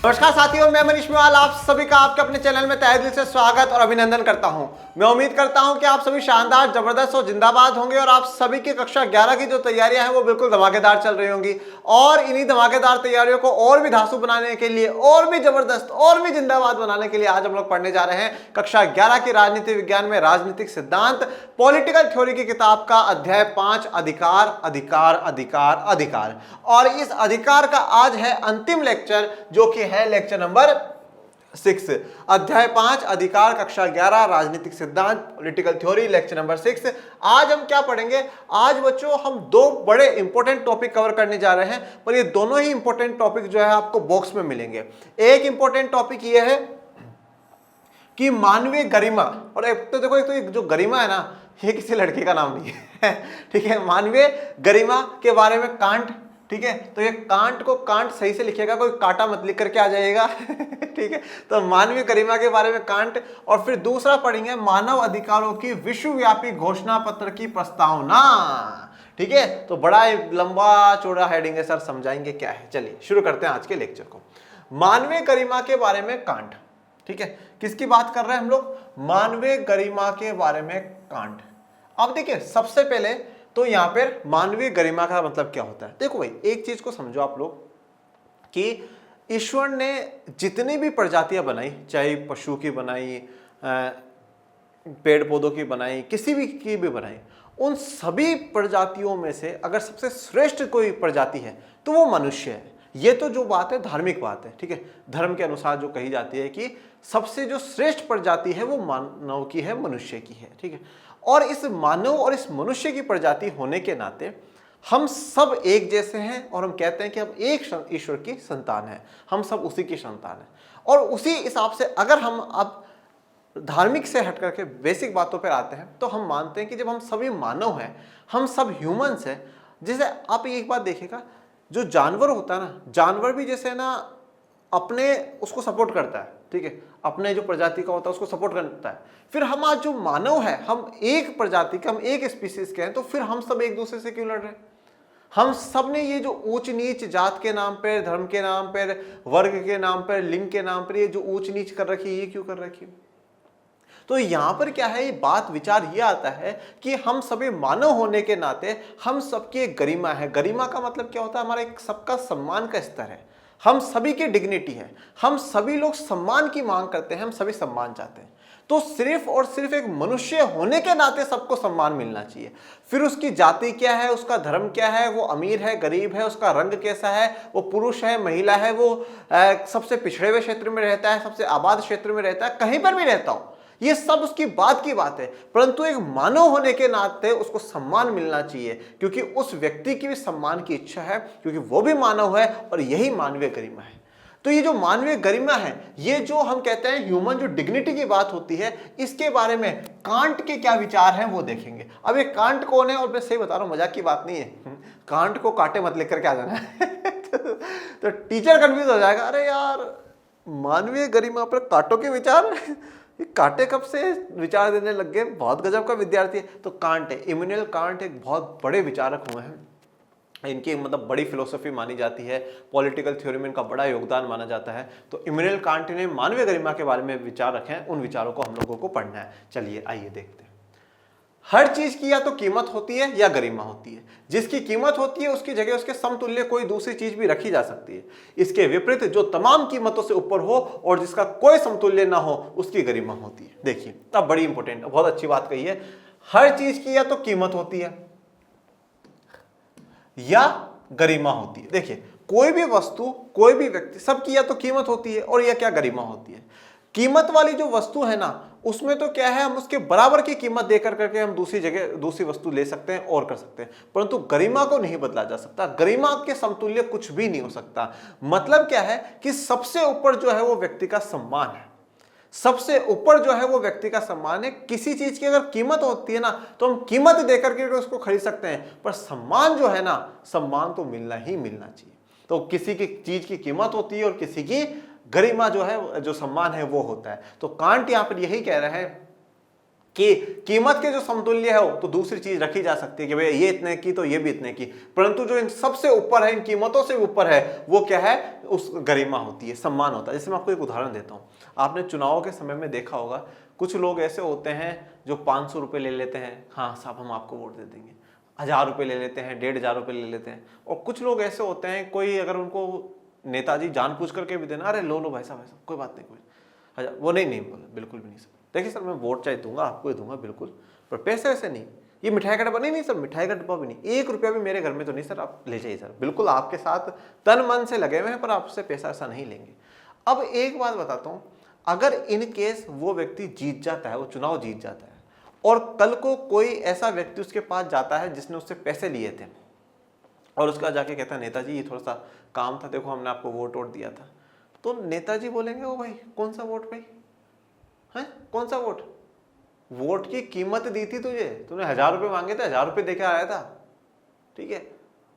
नमस्कार साथियों, मैं मनीष मेवाल आप सभी का आपके अपने चैनल में तहे दिल से स्वागत और अभिनंदन करता हूं। मैं उम्मीद करता हूं कि आप सभी शानदार, जबरदस्त और जिंदाबाद होंगे और आप सभी की कक्षा 11 की जो तैयारियां हैं वो बिल्कुल धमाकेदार चल रही होंगी। और इन्हीं धमाकेदार तैयारियों को और भी धांसू बनाने के लिए, और भी जबरदस्त और भी जिंदाबाद बनाने के लिए आज हम लोग पढ़ने जा रहे हैं कक्षा 11 की राजनीति विज्ञान में राजनीतिक सिद्धांत पॉलिटिकल थ्योरी की किताब का अध्याय 5 अधिकार अधिकार अधिकार अधिकार। और इस अधिकार का आज है अंतिम लेक्चर, जो कि है लेक्चर नंबर 6। अध्याय 5 अधिकार, कक्षा 11 राजनीतिक सिद्धांत पॉलिटिकल थ्योरी, लेक्चर नंबर 6। आज हम क्या पढ़ेंगे? आज बच्चों हम दो बड़े इंपॉर्टेंट टॉपिक कवर करने जा रहे हैं, पर ये दोनों ही इंपॉर्टेंट टॉपिक जो है आपको बॉक्स में मिलेंगे। एक इंपॉर्टेंट टॉपिक ये है कि मानवीय गरिमा, और एक तो देखो, एक तो जो गरिमा है ना, ये किसी लड़के का नाम नहीं है ठीक है। मानवीय गरिमा के बारे में कांट, ठीक है, तो ये कांट को कांट सही से लिखेगा, कोई कांटा मत लिख करके आ जाएगा ठीक है। तो मानवीय गरिमा के बारे में कांट, और फिर दूसरा पढ़ेंगे मानव अधिकारों की विश्वव्यापी घोषणा पत्र की प्रस्तावना, ठीक है। तो बड़ा लंबा चौड़ा हेडिंग है सर, समझाएंगे क्या है। चलिए शुरू करते हैं आज के लेक्चर को। मानवीय गरिमा के बारे में कांट, ठीक है। किसकी बात कर रहे हैं हम लोग? मानवीय गरिमा के बारे में कांट। अब देखिए, सबसे पहले तो यहां पर मानवीय गरिमा का मतलब क्या होता है। देखो भाई, एक चीज को समझो आप लोग कि ईश्वर ने जितनी भी प्रजातियां बनाई, चाहे पशु की बनाई, पेड़ पौधों की बनाई, किसी भी की भी बनाई, उन सभी प्रजातियों में से अगर सबसे श्रेष्ठ कोई प्रजाति है तो वो मनुष्य है। ये तो जो बात है धार्मिक बात है, ठीक है। धर्म के अनुसार जो कही जाती है कि सबसे जो श्रेष्ठ प्रजाति है वो मानव की है, मनुष्य की है, ठीक है। और इस मानव और इस मनुष्य की प्रजाति होने के नाते हम सब एक जैसे हैं, और हम कहते हैं कि हम एक ईश्वर की संतान है, हम सब उसी की संतान है। और उसी हिसाब से अगर हम अब धार्मिक से हट करके बेसिक बातों पर आते हैं, तो हम मानते हैं कि जब हम सभी मानव हैं, हम सब ह्यूमंस हैं। जैसे आप एक बात देखिएगा, जो जानवर होता है ना, जानवर भी जैसे ना अपने उसको सपोर्ट करता है, ठीक है, अपने जो प्रजाति का होता है उसको सपोर्ट करता है। फिर हम आज जो मानव है, हम एक प्रजाति के, हम एक स्पीसीज के हैं, तो फिर हम सब एक दूसरे से क्यों लड़ रहे हैं? हम सब ने ये जो ऊंच नीच जात के नाम पर, धर्म के नाम पर, वर्ग के नाम पर, लिंग के नाम पर ये जो ऊंच नीच कर रखी है, ये क्यों कर रखी है? तो यहां पर क्या है, ये बात विचार ये आता है कि हम सभी मानव होने के नाते हम सबकी एक गरिमा है। गरिमा का मतलब क्या होता है? हमारा एक सबका सम्मान का स्तर है, हम सभी की डिग्निटी है, हम सभी लोग सम्मान की मांग करते हैं, हम सभी सम्मान चाहते हैं। तो सिर्फ और सिर्फ एक मनुष्य होने के नाते सबको सम्मान मिलना चाहिए। फिर उसकी जाति क्या है, उसका धर्म क्या है, वो अमीर है, गरीब है, उसका रंग कैसा है, वो पुरुष है, महिला है, वो सबसे पिछड़े हुए क्षेत्र में रहता है, सबसे आबाद क्षेत्र में रहता है, कहीं पर भी रहता हो, ये सब उसकी बात की बात है। परंतु एक मानव होने के नाते उसको सम्मान मिलना चाहिए, क्योंकि उस व्यक्ति की भी सम्मान की इच्छा है, क्योंकि वो भी मानव है, और यही मानवीय गरिमा है। तो ये जो मानवीय गरिमा है, ये जो हम कहते हैं ह्यूमन जो डिग्निटी की बात होती है, इसके बारे में कांट के क्या विचार हैं वो देखेंगे। अब ये कांट कौन है? और मैं सही बता रहा हूं, मजाक की बात नहीं है, कांट को कांटे मत लेकर के आ जाना है तो टीचर कंफ्यूज हो जाएगा, अरे यार मानवीय गरिमा पर कांटों के विचार ये कांटे कब से विचार देने लग गए, बहुत गजब का विद्यार्थी है। तो कांट है, इमैनुअल कांट एक बहुत बड़े विचारक हुए हैं, इनकी मतलब बड़ी फिलोसफी मानी जाती है, पॉलिटिकल थ्योरी में इनका बड़ा योगदान माना जाता है। तो इमैनुअल कांट ने मानवीय गरिमा के बारे में विचार रखे हैं, उन विचारों को हम लोगों को पढ़ना है। चलिए आइए देखते हैं। हर चीज की या तो कीमत होती है या गरिमा होती है। जिसकी कीमत होती है उसकी जगह उसके समतुल्य कोई दूसरी चीज भी रखी जा सकती है। इसके विपरीत जो तमाम कीमतों से ऊपर हो और जिसका कोई समतुल्य ना हो, उसकी गरिमा होती है। देखिए, अब बड़ी इंपॉर्टेंट, बहुत अच्छी बात कही है। हर चीज की या तो कीमत होती है या गरिमा होती है। देखिए, कोई भी वस्तु, कोई भी व्यक्ति, सबकी या तो कीमत होती है और या क्या गरिमा होती है। कीमत वाली जो वस्तु है ना, उसमें तो क्या है, हम उसके बराबर की कीमत देकर करके हम दूसरी जगह दूसरी वस्तु ले सकते हैं और कर सकते हैं, परंतु गरिमा को नहीं बदला जा सकता। गरिमा के समतुल्य कुछ भी नहीं हो सकता। मतलब क्या है कि सबसे ऊपर जो है वो व्यक्ति का सम्मान है, सबसे ऊपर जो है वो व्यक्ति का सम्मान है। किसी चीज की अगर कीमत होती है ना, तो हम कीमत देकर के उसको खरीद सकते हैं, पर सम्मान जो है ना, सम्मान तो मिलना ही मिलना चाहिए। तो किसी की चीज की कीमत होती है और किसी की गरिमा जो है, जो सम्मान है, वो होता है। तो कांट यहां पर यही कह रहे हैं कि कीमत के जो समतुल्य है वो तो दूसरी चीज रखी जा सकती है कि भाई ये इतने की तो ये भी इतने की, परंतु जो इन सबसे ऊपर है, इन कीमतों से ऊपर है, वो क्या है, उस गरिमा होती है, सम्मान होता है। जैसे मैं आपको एक उदाहरण देता हूं, आपने चुनाव के समय में देखा होगा कुछ लोग ऐसे होते हैं जो 500 रुपए ले लेते हैं, हाँ साहब हम आपको वोट दे देंगे, 1000 रुपए ले लेते हैं, 1500 रुपए ले लेते हैं। और कुछ लोग ऐसे होते हैं, कोई अगर उनको नेताजी जानबूझ करके भी देना, अरे लो लो भाई साहब कोई बात नहीं, कोई वो नहीं बोले, बिल्कुल भी नहीं सर, देखिए सर मैं वोट चाहे दूंगा, आपको ही दूंगा बिल्कुल, पर पैसे वैसे नहीं, ये मिठाई का डब्बा नहीं सर, मिठाई का डब्बा भी नहीं, 1 रुपया भी मेरे घर में तो नहीं सर, आप ले जाइए सर, बिल्कुल आपके साथ तन मन से लगे हुए हैं, पर आपसे पैसा ऐसा नहीं लेंगे। अब एक बात बताता हूं, अगर इन केस वो व्यक्ति जीत जाता है, वो चुनाव जीत जाता है, और कल को कोई ऐसा व्यक्ति उसके पास जाता है जिसने उससे पैसे लिए थे और उसका जाके कहता है नेताजी ये थोड़ा सा काम था, देखो हमने आपको वोट दिया था, तो नेताजी बोलेंगे ओ भाई कौन सा वोट भाई, है कौन सा वोट, वोट की कीमत दी थी तुझे, तूने 1000 रुपए मांगे थे, 1000 रुपए देकर आया था, ठीक है,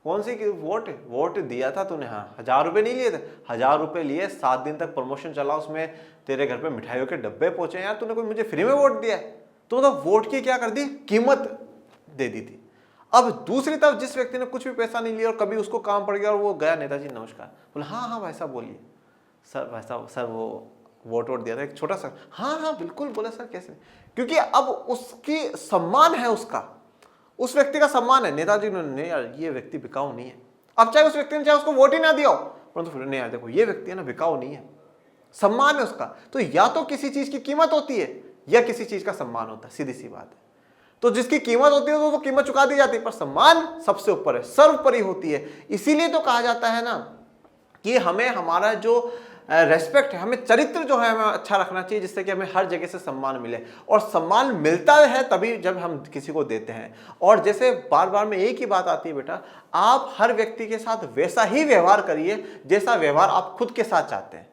कौन सी वोट दिया था तूने, हाँ 1000 रुपए नहीं लिए थे, 1000 रुपए लिए, 7 दिन तक प्रमोशन चला, उसमें तेरे घर पे मिठाइयों के डब्बे पहुंचे, यार तूने कोई मुझे फ्री में वोट दिया है, तो मतलब वोट की क्या कर दी, कीमत दे दी थी। अब दूसरी तरफ जिस व्यक्ति ने कुछ भी पैसा नहीं लिया और कभी उसको काम पड़ गया और वो गया, नेताजी नमस्कार, बोला हाँ हाँ भाई साहब बोलिए सर, भाई साहब सर वो वोट दिया था एक छोटा सा, हाँ हाँ बिल्कुल बोले सर कैसे, क्योंकि अब उसकी सम्मान है, उसका उस व्यक्ति का सम्मान है, नेताजी ने नहीं यार ये व्यक्ति बिकाऊ नहीं है, अब चाहे उस व्यक्ति ने चाहे उसको वोट ही ना दिया हो, परंतु फिर नहीं यार देखो ये व्यक्ति है ना बिकाऊ नहीं है, सम्मान है उसका। तो या तो किसी चीज की कीमत होती है या किसी चीज का सम्मान होता है, सीधी सी बात है। तो जिसकी कीमत होती है तो कीमत चुका दी जाती है, पर सम्मान सबसे ऊपर है, सर्वोपरि होती है। इसीलिए तो कहा जाता है ना कि हमें हमारा जो रेस्पेक्ट है, हमें चरित्र जो है हमें अच्छा रखना चाहिए, जिससे कि हमें हर जगह से सम्मान मिले, और सम्मान मिलता है तभी जब हम किसी को देते हैं। और जैसे बार बार में एक ही बात आती है बेटा, आप हर व्यक्ति के साथ वैसा ही व्यवहार करिए जैसा व्यवहार आप खुद के साथ चाहते हैं।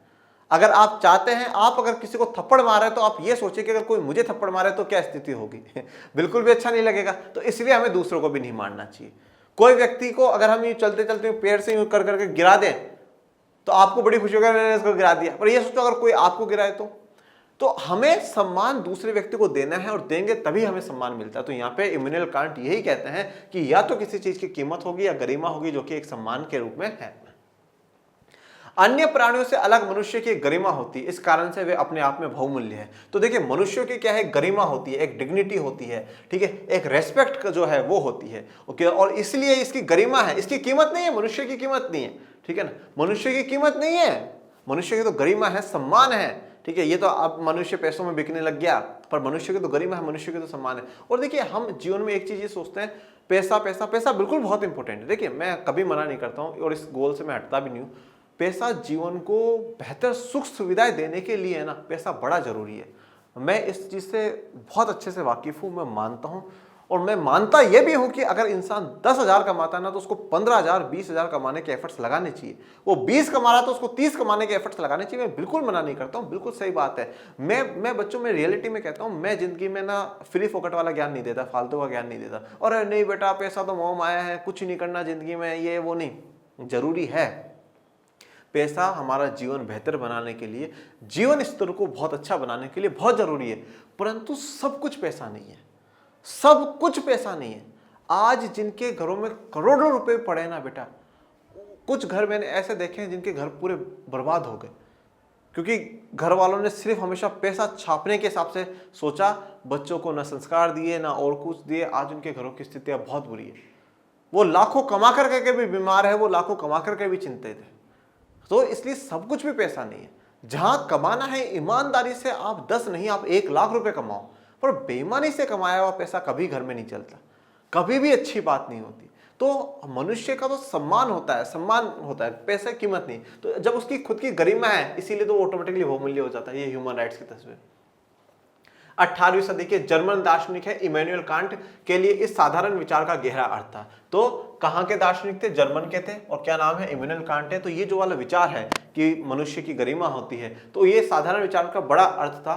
अगर आप चाहते हैं, आप अगर किसी को थप्पड़ मारे तो आप ये सोचिए कि अगर कोई मुझे थप्पड़ मारे तो क्या स्थिति होगी बिल्कुल भी अच्छा नहीं लगेगा। तो इसलिए हमें दूसरों को भी नहीं मारना चाहिए। कोई व्यक्ति को अगर हम ये चलते चलते पेड़ से यूं कर करके गिरा दें तो आपको बड़ी खुशी होगी मैंने इसको गिरा दिया, पर ये सोचो अगर कोई आपको गिराए तो हमें सम्मान दूसरे व्यक्ति को देना है, और देंगे तभी हमें सम्मान मिलता है। तो यहाँ पे इमैनुअल कांट यही कहते हैं कि या तो किसी चीज की कीमत होगी या गरिमा होगी, जो कि एक सम्मान के रूप में है। अन्य प्राणियों से अलग मनुष्य की गरिमा होती है, इस कारण से वे अपने आप में बहुमूल्य है। तो देखिए मनुष्यों की क्या है, गरिमा होती है, एक डिग्निटी होती है, ठीक है, एक रेस्पेक्ट जो है वो होती है, ओके, और इसलिए इसकी गरिमा है, इसकी कीमत नहीं है, मनुष्य की कीमत नहीं है, ठीक है ना, मनुष्य की कीमत नहीं है, मनुष्य की तो गरिमा है, सम्मान है, ठीक है। ये तो अब मनुष्य पैसों में बिकने लग गया, पर मनुष्य की तो गरिमा है, मनुष्य की तो सम्मान है। और देखिए हम जीवन में एक चीज ये सोचते हैं, पैसा पैसा पैसा बिल्कुल बहुत इंपॉर्टेंट है। देखिए मैं कभी मना नहीं करता हूँ और इस गोल से मैं हटता भी नहीं हूँ। पैसा जीवन को बेहतर सुख सुविधाएं देने के लिए है ना, पैसा बड़ा जरूरी है। मैं इस चीज से बहुत अच्छे से वाकिफ हूँ, मैं मानता हूँ, और मैं मानता ये भी हूं कि अगर इंसान 10,000 कमाता है ना तो उसको 15,000 20,000 कमाने के एफर्ट्स लगाने चाहिए। वो 20 कमा रहा तो उसको 30 कमाने के एफर्ट्स लगाने चाहिए। मैं बिल्कुल मना नहीं करता हूं, बिल्कुल सही बात है। मैं बच्चों में रियलिटी में कहता हूं, मैं जिंदगी में ना फ्री फोकट वाला ज्ञान नहीं देता, फालतू का ज्ञान नहीं देता। और नहीं बेटा पैसा तो मोह माया है, कुछ नहीं करना जिंदगी में, ये वो नहीं। जरूरी है पैसा हमारा जीवन बेहतर बनाने के लिए, जीवन स्तर को बहुत अच्छा बनाने के लिए बहुत जरूरी है, परंतु सब कुछ पैसा नहीं है, सब कुछ पैसा नहीं है। आज जिनके घरों में करोड़ों रुपए पड़े ना बेटा, कुछ घर मैंने ऐसे देखे हैं जिनके घर पूरे बर्बाद हो गए, क्योंकि घर वालों ने सिर्फ हमेशा पैसा छापने के हिसाब से सोचा, बच्चों को ना संस्कार दिए ना और कुछ दिए। आज उनके घरों की स्थितियां बहुत बुरी है। वो लाखों कमा करके भी बीमार है, वो लाखों कमा करके भी चिंतित है। तो इसलिए सब कुछ भी पैसा नहीं है। जहां कमाना है ईमानदारी से, आप 10 नहीं आप 1 लाख रुपए कमाओ, पर बेईमानी से कमाया हुआ पैसा कभी घर में नहीं चलता, कभी भी अच्छी बात नहीं होती। तो मनुष्य का तो सम्मान होता है, पैसे की कीमत नहीं। तो जब उसकी खुद की गरिमा है, इसीलिए तो ऑटोमेटिकली बहुमूल्य हो जाता है। ये ह्यूमन राइट्स की तस्वीर। 18वीं सदी के जर्मन दार्शनिक है इमैनुअल कांट के लिए इस साधारण विचार का गहरा अर्थ था। तो कहां के दार्शनिक थे? जर्मन के थे, और क्या नाम है? इमैनुअल कांट है। तो ये जो वाला विचार है कि मनुष्य की गरिमा होती है, तो ये साधारण विचार का बड़ा अर्थ था।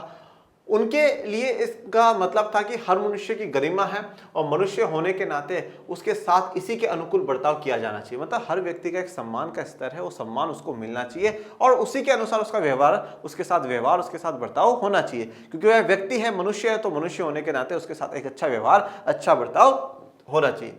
उनके लिए इसका मतलब था कि हर मनुष्य की गरिमा है और मनुष्य होने के नाते उसके साथ इसी के अनुकूल बर्ताव किया जाना चाहिए। मतलब हर व्यक्ति का एक सम्मान का स्तर है, वो सम्मान उसको मिलना चाहिए और उसी के अनुसार उसका व्यवहार, उसके साथ बर्ताव होना चाहिए, क्योंकि वह व्यक्ति है, मनुष्य है, तो मनुष्य होने के नाते उसके साथ एक अच्छा व्यवहार, अच्छा बर्ताव होना चाहिए।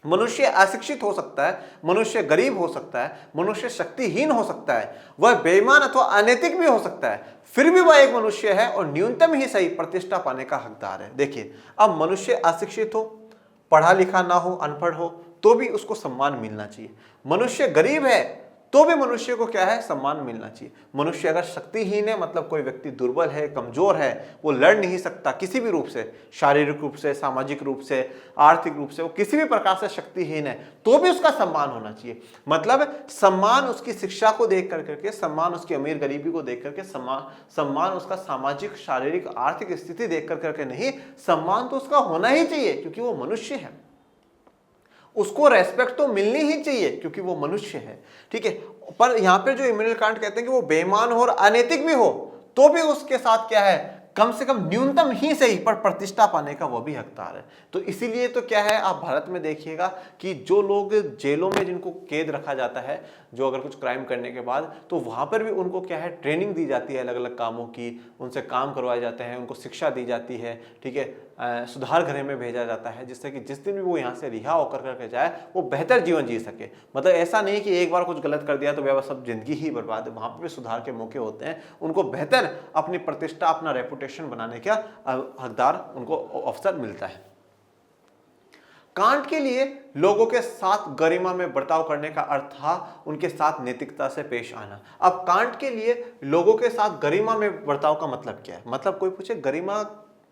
मनुष्य अशिक्षित हो सकता है, मनुष्य गरीब हो सकता है, मनुष्य शक्तिहीन हो सकता है, वह बेईमान अथवा अनैतिक भी हो सकता है, फिर भी वह एक मनुष्य है और न्यूनतम ही सही प्रतिष्ठा पाने का हकदार है। देखिए, अब मनुष्य अशिक्षित हो, पढ़ा लिखा ना हो, अनपढ़ हो, तो भी उसको सम्मान मिलना चाहिए। मनुष्य गरीब है तो भी मनुष्य को क्या है, सम्मान मिलना चाहिए। मनुष्य अगर शक्तिहीन है, मतलब कोई व्यक्ति दुर्बल है, कमजोर है, वो लड़ नहीं सकता किसी भी रूप से, शारीरिक रूप से, सामाजिक रूप से, आर्थिक रूप से, वो किसी भी प्रकार से शक्तिहीन है, तो भी उसका सम्मान होना चाहिए। मतलब सम्मान उसकी शिक्षा को देख करके, सम्मान उसकी अमीर गरीबी को देख करके, सम्मान उसका सामाजिक, शारीरिक, आर्थिक स्थिति देख करके नहीं, सम्मान तो उसका होना ही चाहिए क्योंकि वो मनुष्य है। उसको रेस्पेक्ट तो मिलनी ही चाहिए क्योंकि वो मनुष्य है, ठीक है। पर यहां पे जो इमैनुअल कांट कहते हैं कि वो बेईमान हो और अनैतिक भी हो, तो भी उसके साथ क्या है, कम से कम न्यूनतम ही सही पर प्रतिष्ठा पाने का वो भी हकदार है। तो इसीलिए तो क्या है, आप भारत में देखिएगा कि जो लोग जेलों में जिनको कैद रखा जाता है, जो अगर कुछ क्राइम करने के बाद, तो वहां पर भी उनको क्या है, ट्रेनिंग दी जाती है अलग अलग कामों की, उनसे काम करवाए जाते हैं, उनको शिक्षा दी जाती है, ठीक है, सुधार गृह में भेजा जाता है, जिससे कि जिस दिन भी वो यहाँ से रिहा होकर करके जाए वो बेहतर जीवन जी सके। मतलब ऐसा नहीं कि एक बार कुछ गलत कर दिया तो वह सब जिंदगी ही बर्बाद है, वहाँ पर भी सुधार के मौके होते हैं, उनको बेहतर अपनी प्रतिष्ठा, अपना रेपुटेशन बनाने का हकदार, उनको अवसर मिलता है। कांट के लिए लोगों के साथ गरिमा में बर्ताव करने का अर्थ था उनके साथ नैतिकता से पेश आना। अब कांट के लिए लोगों के साथ गरिमा में बर्ताव का मतलब क्या है? मतलब कोई पूछे गरिमा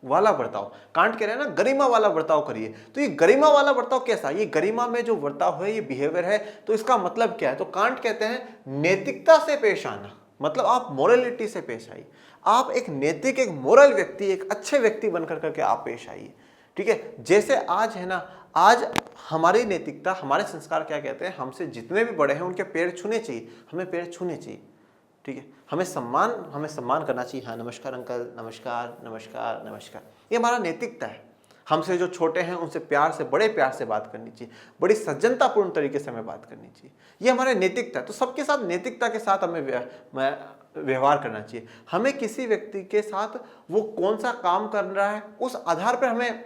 वाला बर्ताव, कांट कह रहे हैं ना गरिमा वाला बर्ताव करिए, तो ये गरिमा वाला बर्ताव कैसा? ये गरिमा में जो बर्ताव है, ये बिहेवियर है, तो इसका मतलब क्या है? तो कांट कहते हैं नैतिकता से पेश आना, मतलब आप मोरलिटी से पेश आइए, आप एक नैतिक, एक मोरल व्यक्ति, एक अच्छे व्यक्ति बनकर करके आप पेश आइए, ठीक है। जैसे आज है ना, आज हमारी नैतिकता, हमारे संस्कार क्या कहते हैं, हमसे जितने भी बड़े हैं उनके पैर छूने चाहिए, हमें पैर छूने चाहिए, ठीक है। हमें सम्मान करना चाहिए, हाँ नमस्कार अंकल, नमस्कार नमस्कार नमस्कार, ये हमारा नैतिकता है। हमसे जो छोटे हैं उनसे प्यार से, बड़े प्यार से बात करनी चाहिए, बड़ी सज्जनतापूर्ण तरीके से हमें बात करनी चाहिए, ये हमारे नैतिकता है। तो सबके साथ नैतिकता के साथ हमें व्यवहार करना चाहिए। हमें किसी व्यक्ति के साथ वो कौन सा काम कर रहा है उस आधार पर हमें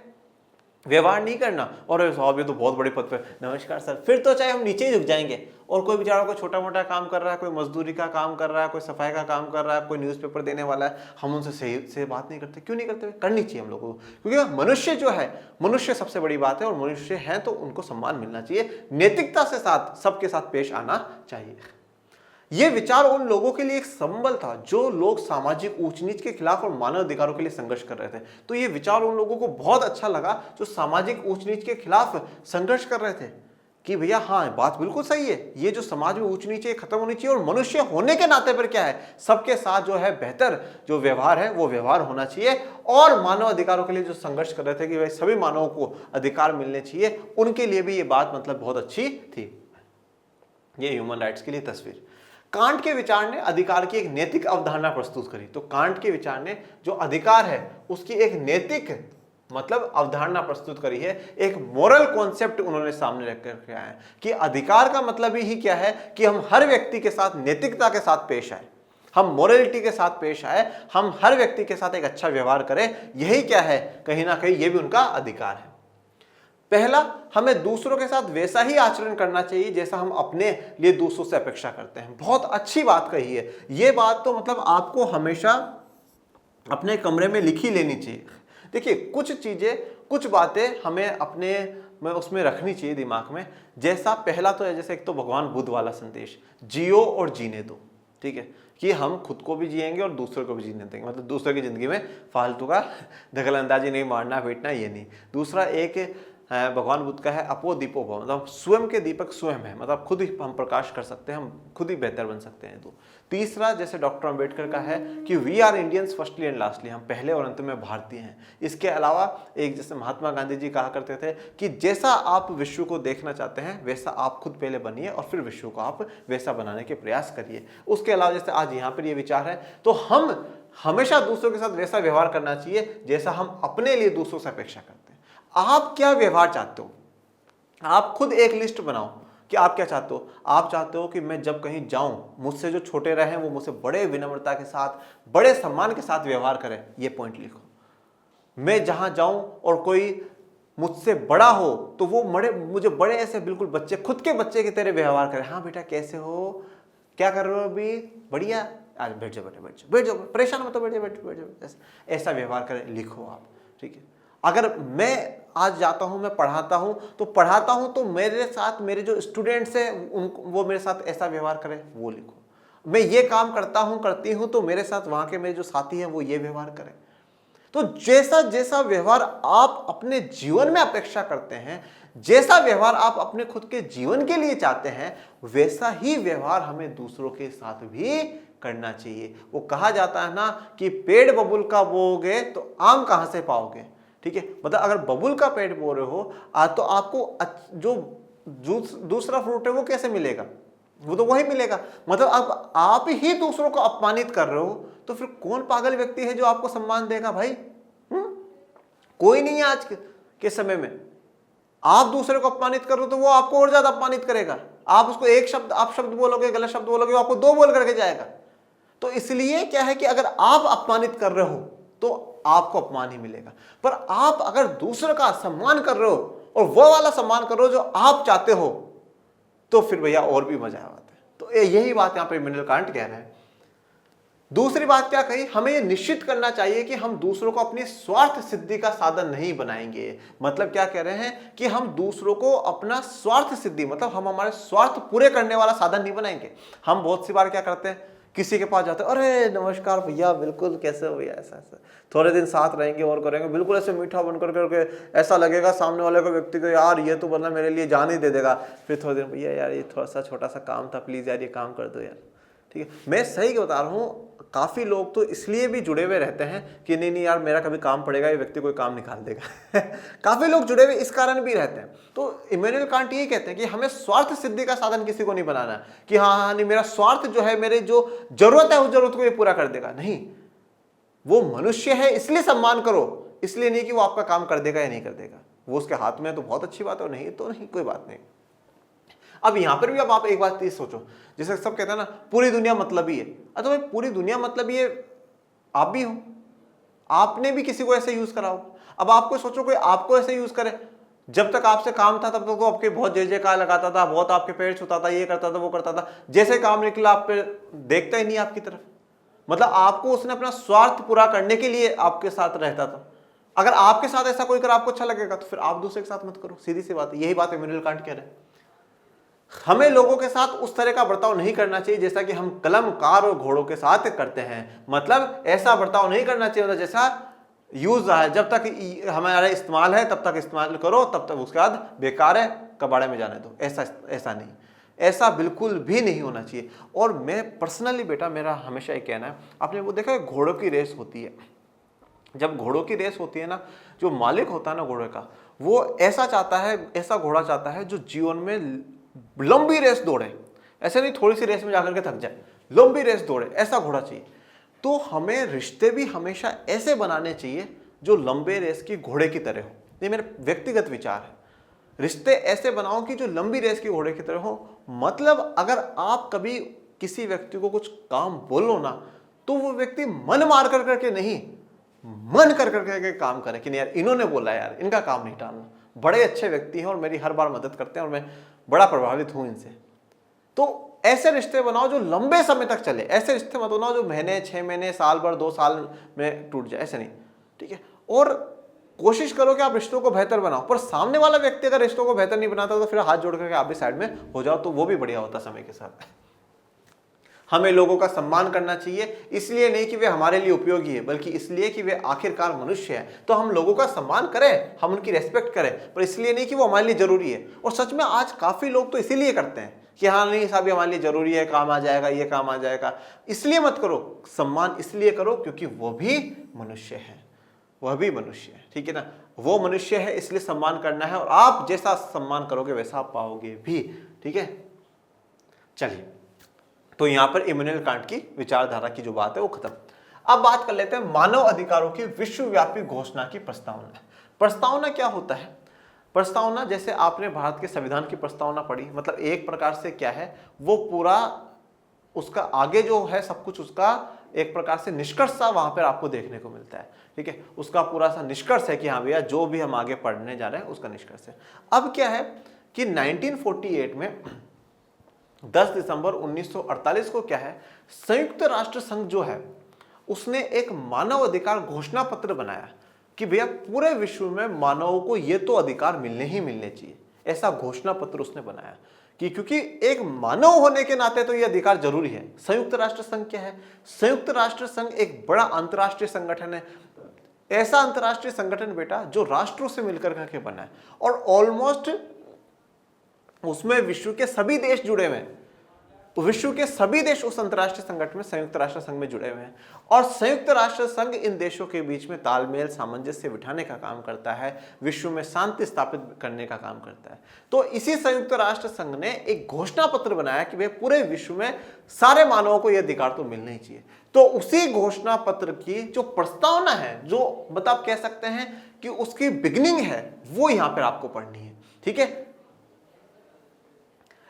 व्यवहार नहीं करना, और साहब ये तो बहुत बड़े पद पे, नमस्कार सर, फिर तो चाहे हम नीचे ही झुक जाएंगे। और कोई बेचारा कोई छोटा मोटा काम कर रहा है, कोई मजदूरी का काम कर रहा है, कोई सफाई का काम कर रहा है, कोई न्यूज़पेपर देने वाला है, हम उनसे सही से बात नहीं करते। क्यों नहीं करते? करनी चाहिए हम लोगों को, क्योंकि मनुष्य जो है, मनुष्य सबसे बड़ी बात है, और मनुष्य हैं तो उनको सम्मान मिलना चाहिए, नैतिकता से साथ सबके साथ पेश आना चाहिए। ये विचार उन लोगों के लिए एक संबल था जो लोग सामाजिक ऊंच नीच के खिलाफ और मानव अधिकारों के लिए संघर्ष कर रहे थे। तो ये विचार उन लोगों को बहुत अच्छा लगा जो सामाजिक ऊंच नीच के खिलाफ संघर्ष कर रहे थे, कि भैया हाँ बात बिल्कुल सही है, ये जो समाज में ऊंच नीच है खत्म होनी चाहिए, और मनुष्य होने के नाते पर क्या है, सबके साथ जो है बेहतर जो व्यवहार है वो व्यवहार होना चाहिए। और मानव अधिकारों के लिए जो संघर्ष कर रहे थे कि भाई सभी मानवों को अधिकार मिलने चाहिए, उनके लिए भी ये बात मतलब बहुत अच्छी थी। ये ह्यूमन राइट्स के लिए तस्वीर। कांट के विचार ने अधिकार की एक नैतिक अवधारणा प्रस्तुत करी। तो कांट के विचार ने जो अधिकार है उसकी एक नैतिक मतलब अवधारणा प्रस्तुत करी है, एक मोरल कॉन्सेप्ट उन्होंने सामने रख कर आए कि अधिकार का मतलब ही क्या है कि हम हर व्यक्ति के साथ नैतिकता के साथ पेश आए, हम मोरलिटी के साथ पेश आए, हम हर व्यक्ति के साथ एक अच्छा व्यवहार करें। यही क्या है, कहीं ना कहीं ये भी उनका अधिकार है। पहला, हमें दूसरों के साथ वैसा ही आचरण करना चाहिए जैसा हम अपने लिए दूसरों से अपेक्षा करते हैं। बहुत अच्छी बात कही है ये बात, तो मतलब आपको हमेशा अपने कमरे में लिखी लेनी चाहिए। देखिए कुछ चीजें, कुछ बातें हमें अपने में उसमें रखनी चाहिए दिमाग में। जैसा पहला तो है, जैसे एक तो भगवान बुद्ध वाला संदेश, जियो और जीने दो, ठीक है, कि हम खुद को भी जिएंगे और दूसरों को भी जीने देंगे। मतलब दूसरों की जिंदगी में फालतू का दखलंदाजी नहीं, मारना पीटना ये नहीं। दूसरा एक भगवान बुद्ध का है अपो दीपो भव, मतलब स्वयं के दीपक स्वयं है, मतलब खुद ही हम प्रकाश कर सकते हैं, हम खुद ही बेहतर बन सकते हैं। तो तीसरा, जैसे डॉक्टर अंबेडकर का है कि we are Indians firstly and lastly, हम पहले और अंत में भारतीय हैं। इसके अलावा एक जैसे महात्मा गांधी जी कहा करते थे कि जैसा आप विश्व को देखना चाहते हैं वैसा आप खुद पहले बनिए और फिर विश्व को आप वैसा बनाने के प्रयास करिए। उसके अलावा जैसे आज यहाँ पर ये विचार है, तो हम हमेशा दूसरों के साथ वैसा व्यवहार करना चाहिए जैसा हम अपने लिए दूसरों से अपेक्षा करते हैं। आप क्या व्यवहार चाहते हो? आप खुद एक लिस्ट बनाओ कि आप क्या चाहते हो। आप चाहते हो कि मैं जब कहीं जाऊं, मुझसे जो छोटे रहे वो मुझसे बड़े विनम्रता के साथ, बड़े सम्मान के साथ व्यवहार करें, ये पॉइंट लिखो। मैं जहां जाऊं और कोई मुझसे बड़ा हो तो वो मुझे बड़े ऐसे बिल्कुल बच्चे, खुद के बच्चे की तरह व्यवहार करें। हाँ बेटा कैसे हो, क्या कर रहे हो अभी, बढ़िया, आज बैठ जाओ बेटा, बैठ जाओ, परेशान मत हो, बैठ जाओ, ऐसा व्यवहार करें, लिखो आप। ठीक है। अगर मैं आज जाता हूं, मैं पढ़ाता हूं तो मेरे साथ मेरे जो स्टूडेंट्स हैं वो मेरे साथ ऐसा व्यवहार करें, वो लिखो। मैं ये काम करती हूं तो मेरे साथ वहां के मेरे जो साथी हैं वो ये व्यवहार करें। तो जैसा जैसा व्यवहार आप अपने जीवन में अपेक्षा करते हैं, जैसा व्यवहार आप अपने खुद के जीवन के लिए चाहते हैं, वैसा ही व्यवहार हमें दूसरों के साथ भी करना चाहिए। वो कहा जाता है ना कि पेड़ बबुल का बोओगे तो आम कहां से पाओगे। ठीक है, मतलब अगर बबुल का पेड़ बो रहे हो तो आपको जो दूसरा फ्रूट है वो कैसे मिलेगा, वो तो वही मिलेगा। मतलब अब आप ही दूसरों को अपमानित कर रहे हो तो फिर कौन पागल व्यक्ति है जो आपको सम्मान देगा भाई? कोई नहीं है आज के समय में। आप दूसरे को अपमानित कर रहे हो तो वो आपको और ज्यादा अपमानित करेगा। आप उसको एक शब्द, आप शब्द बोलोगे, गलत शब्द बोलोगे, वो आपको दो बोल करके जाएगा। तो इसलिए क्या है कि अगर आप अपमानित कर रहे हो तो आपको अपमान ही मिलेगा। पर आप अगर दूसरे का सम्मान कर रहे हो और वो वाला सम्मान कर रहे हो जो आप चाहते हो, तो फिर भैया और भी मजा आता है। तो यही बात यहां पे इमैनुएल कांट कह रहे हैं। दूसरी बात क्या कही, हमें यह निश्चित करना चाहिए कि हम दूसरों को अपनी स्वार्थ सिद्धि का साधन नहीं बनाएंगे। मतलब क्या कह रहे हैं कि हम दूसरों को अपना स्वार्थ सिद्धि, मतलब हम हमारे स्वार्थ पूरे करने वाला साधन नहीं बनाएंगे। हम बहुत सी बार क्या करते हैं, किसी के पास जाते हैं, अरे नमस्कार भैया, बिल्कुल कैसे हो भैया, ऐसा ऐसा, थोड़े दिन साथ रहेंगे और करेंगे, बिल्कुल ऐसे मीठा बनकर करके ऐसा लगेगा सामने वाले को, व्यक्ति को, यार ये तो वरना मेरे लिए जान ही दे देगा। फिर थोड़े दिन, भैया यार ये थोड़ा सा छोटा सा काम था, प्लीज यार ये काम कर दो यार। ठीक है, मैं सही बता रहा हूँ। काफी लोग तो इसलिए भी जुड़े हुए रहते हैं कि नहीं नहीं यार मेरा कभी काम पड़ेगा, ये व्यक्ति कोई काम निकाल देगा। काफी लोग जुड़े हुए इस कारण भी रहते हैं। तो इमैनुएल कांट यही कहते हैं कि हमें स्वार्थ सिद्धि का साधन किसी को नहीं बनाना कि हाँ नहीं मेरा स्वार्थ जो है, मेरे जो जरूरत है उस जरूरत को ये पूरा कर देगा। नहीं, वो मनुष्य है इसलिए सम्मान करो, इसलिए नहीं कि वो आपका काम कर देगा या नहीं कर देगा। वो उसके हाथ में है तो बहुत अच्छी बात है, और नहीं तो नहीं, कोई बात नहीं। अब यहां पर भी अब आप एक बात ये सोचो, जैसे सब कहते हैं ना पूरी दुनिया मतलबी है। तो भाई पूरी दुनिया मतलबी है, आप भी हो, आपने भी किसी को ऐसे यूज करा हो। अब आपको सोचो कोई आपको ऐसे यूज करे, जब तक आपसे काम था तब तक तो आपके बहुत जय जयकार लगाता था, बहुत आपके पैर छूता था, ये करता था वो करता था, जैसे काम निकला आप पे देखता ही नहीं आपकी तरफ। मतलब आपको उसने अपना स्वार्थ पूरा करने के लिए आपके साथ रहता था। अगर आपके साथ ऐसा कोई कर आपको अच्छा लगेगा तो फिर आप दूसरे के साथ मत करो, सीधी सी बात है। यही बात इमैनुएल कांट कह रहे हैं। हमें लोगों के साथ उस तरह का बर्ताव नहीं करना चाहिए जैसा कि हम कलम, कार और घोड़ों के साथ करते हैं। मतलब ऐसा बर्ताव नहीं करना चाहिए जैसा यूज रहा है, जब तक हमारा इस्तेमाल है तब तक इस्तेमाल करो, तब तक उसके बाद बेकार है, कबाड़े में जाने दो। ऐसा नहीं, ऐसा बिल्कुल भी नहीं होना चाहिए। और मैं पर्सनली बेटा, मेरा हमेशा ये कहना है, आपने वो देखा है घोड़ों की रेस होती है। जब घोड़ों की रेस होती है ना, जो मालिक होता है ना घोड़े का, वो ऐसा चाहता है, ऐसा घोड़ा चाहता है जो जीवन में लंबी रेस दौड़े, ऐसे नहीं थोड़ी सी रेस में जाकर के थक जाए, लंबी रेस दौड़े, ऐसा घोड़ा चाहिए। तो हमें रिश्ते भी हमेशा ऐसे बनाने चाहिए जो लंबे रेस की घोड़े की तरह हो। ये मेरा व्यक्तिगत विचार है। रिश्ते ऐसे बनाओ कि जो लंबी रेस की घोड़े की तरह हो। मतलब अगर आप कभी किसी व्यक्ति को कुछ काम बोलो ना, तो वो व्यक्ति मन मार कर करके नहीं, मन कर करके काम करे कि नहीं यार इन्होंने बोला, यार इनका काम नहीं टालना, बड़े अच्छे व्यक्ति हैं और मेरी हर बार मदद करते हैं और मैं बड़ा प्रभावित हूं इनसे। तो ऐसे रिश्ते बनाओ जो लंबे समय तक चले। ऐसे रिश्ते मत बनाओ जो महीने, 6 महीने, साल भर, 2 साल में टूट जाए, ऐसे नहीं। ठीक है, और कोशिश करो कि आप रिश्तों को बेहतर बनाओ। पर सामने वाला व्यक्ति अगर रिश्तों को बेहतर नहीं बनाता तो फिर हाथ जोड़ करके आप भी साइड में हो जाओ, तो वो भी बढ़िया होता समय के साथ। हमें लोगों का सम्मान करना चाहिए, इसलिए नहीं कि वे हमारे लिए उपयोगी है, बल्कि इसलिए कि वे आखिरकार मनुष्य हैं। तो हम लोगों का सम्मान करें, हम उनकी रेस्पेक्ट करें, पर इसलिए नहीं कि वो हमारे लिए जरूरी है। और सच में आज काफी लोग तो इसीलिए करते हैं कि हाँ नहीं साहब ये हमारे लिए जरूरी है, काम आ जाएगा, ये काम आ जाएगा। इसलिए मत करो, सम्मान इसलिए करो क्योंकि वो भी मनुष्य है, वह भी मनुष्य है। ठीक है ना, वो मनुष्य है इसलिए सम्मान करना है, और आप जैसा सम्मान करोगे वैसा आप पाओगे भी। ठीक है, चलिए, तो यहां पर इमैनुएल कांट की विचारधारा की जो बात है वो खत्म। अब बात कर लेते हैं मानव अधिकारों की विश्वव्यापी घोषणा की प्रस्तावना। प्रस्तावना क्या होता है? प्रस्तावना, जैसे आपने भारत के संविधान की प्रस्तावना पढ़ी, मतलब एक प्रकार से क्या है, वो पूरा उसका आगे जो है सब कुछ, उसका एक प्रकार से निष्कर्ष सा वहां पर आपको देखने को मिलता है। ठीक है, उसका पूरा सा निष्कर्ष है कि हाँ भैया जो भी हम आगे पढ़ने जा रहे हैं उसका निष्कर्ष है। अब क्या है कि 1948 में 10 दिसंबर 1948 को क्या है, संयुक्त राष्ट्र संघ जो है उसने एक मानव अधिकार घोषणा पत्र बनाया कि भैया पूरे विश्व में मानवों को ये तो अधिकार मिलने ही मिलने चाहिए। ऐसा घोषणा पत्र उसने बनाया कि क्योंकि एक मानव होने के नाते तो ये अधिकार जरूरी है। संयुक्त राष्ट्र संघ क्या है? संयुक्त राष्ट्र संघ एक बड़ा अंतर्राष्ट्रीय संगठन है, ऐसा अंतर्राष्ट्रीय संगठन बेटा जो राष्ट्रों से मिलकर करके बना है और ऑलमोस्ट उसमें विश्व के सभी देश जुड़े हुए हैं। विश्व के सभी देश उस अंतर्राष्ट्रीय संगठन में संयुक्त राष्ट्र संघ में जुड़े हुए हैं और संयुक्त राष्ट्र संघ इन देशों के बीच में तालमेल सामंजस्य बिठाने का काम करता है, विश्व में शांति स्थापित करने का काम करता है। तो इसी संयुक्त राष्ट्र संघ ने एक घोषणा पत्र बनाया कि भाई पूरे विश्व में सारे मानवों को यह अधिकार तो मिलना ही चाहिए। तो उसी घोषणा पत्र की जो प्रस्तावना है, जो मतलब कह सकते हैं कि उसकी बिगिनिंग है, वो यहां पर आपको पढ़नी है। ठीक है,